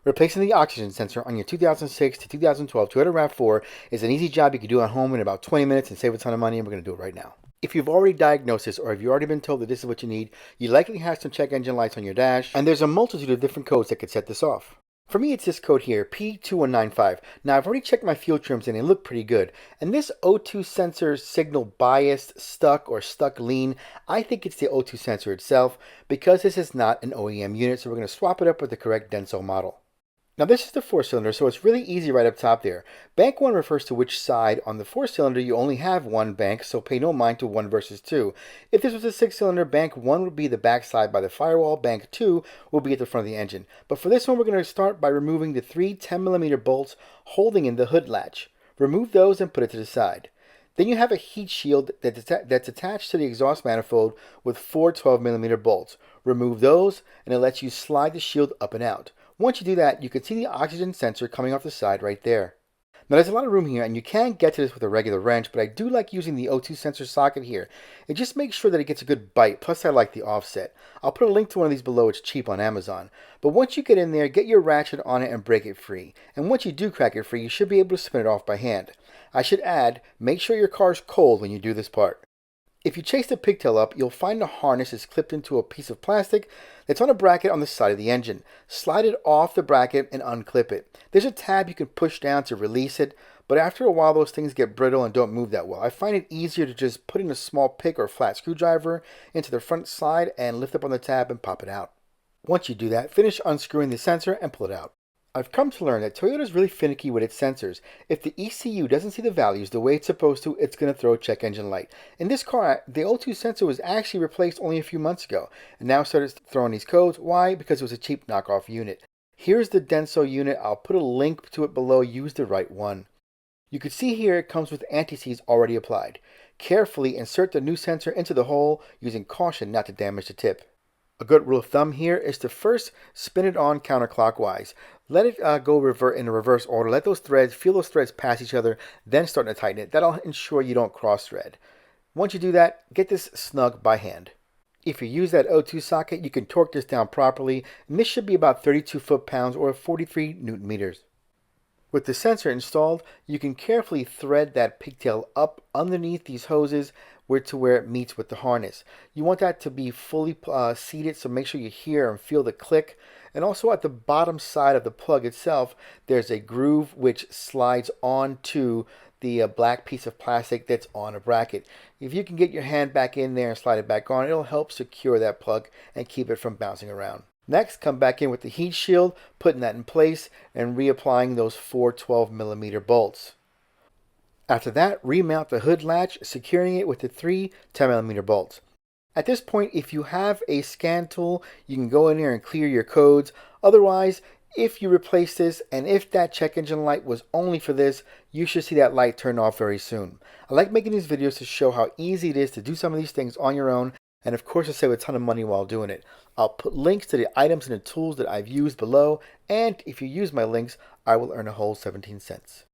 Replacing the oxygen sensor on your 2006 to 2012 Toyota RAV4 is an easy job you can do at home in about 20 minutes and save a ton of money, and we're going to do it right now. If you've already diagnosed this or if you've already been told that this is what you need, you likely have some check engine lights on your dash, and there's a multitude of different codes that could set this off. For me, it's this code here, P2195. Now, I've already checked my fuel trims and they look pretty good. And this O2 sensor signal biased, stuck, or stuck lean, I think it's the O2 sensor itself because this is not an OEM unit, so we're going to swap it up with the correct Denso model. Now this is the 4-cylinder, so it's really easy right up top there. Bank 1 refers to which side. On the 4-cylinder, you only have one bank, so pay no mind to 1 versus 2. If this was a 6-cylinder, bank 1 would be the back side by the firewall, bank 2 will be at the front of the engine. But for this one, we're going to start by removing the 3 10mm bolts holding in the hood latch. Remove those and put it to the side. Then you have a heat shield that's attached to the exhaust manifold with 4 12mm bolts. Remove those, and it lets you slide the shield up and out. Once you do that, you can see the oxygen sensor coming off the side right there. Now there's a lot of room here, and you can get to this with a regular wrench, but I do like using the O2 sensor socket here. It just makes sure that it gets a good bite, plus I like the offset. I'll put a link to one of these below, it's cheap on Amazon. But once you get in there, get your ratchet on it and break it free. And once you do crack it free, you should be able to spin it off by hand. I should add, make sure your car's cold when you do this part. If you chase the pigtail up, you'll find the harness is clipped into a piece of plastic that's on a bracket on the side of the engine. Slide it off the bracket and unclip it. There's a tab you can push down to release it, but after a while those things get brittle and don't move that well. I find it easier to just put in a small pick or flat screwdriver into the front side and lift up on the tab and pop it out. Once you do that, finish unscrewing the sensor and pull it out. I've come to learn that Toyota is really finicky with its sensors. If the ECU doesn't see the values the way it's supposed to, it's going to throw a check engine light. In this car, the O2 sensor was actually replaced only a few months ago, and now started throwing these codes. Why? Because it was a cheap knockoff unit. Here's the Denso unit. I'll put a link to it below. Use the right one. You can see here it comes with anti-seize already applied. Carefully insert the new sensor into the hole, using caution not to damage the tip. A good rule of thumb here is to first spin it on counterclockwise. Let it go in a reverse order. Let those threads, feel those threads pass each other, then start to tighten it. That'll ensure you don't cross thread. Once you do that, get this snug by hand. If you use that O2 socket, you can torque this down properly, and this should be about 32 foot-pounds or 43 Newton meters. With the sensor installed, you can carefully thread that pigtail up underneath these hoses to where it meets with the harness. You want that to be fully seated, so make sure you hear and feel the click. And also at the bottom side of the plug itself, there's a groove which slides onto the black piece of plastic that's on a bracket. If you can get your hand back in there and slide it back on, it'll help secure that plug and keep it from bouncing around. Next, come back in with the heat shield, putting that in place and reapplying those 4 12mm bolts. After that, remount the hood latch, securing it with the 3 10mm bolts. At this point, if you have a scan tool, you can go in there and clear your codes. Otherwise, if you replace this and if that check engine light was only for this, you should see that light turn off very soon. I like making these videos to show how easy it is to do some of these things on your own, and of course to save a ton of money while doing it. I'll put links to the items and the tools that I've used below, and if you use my links, I will earn a whole 17 cents.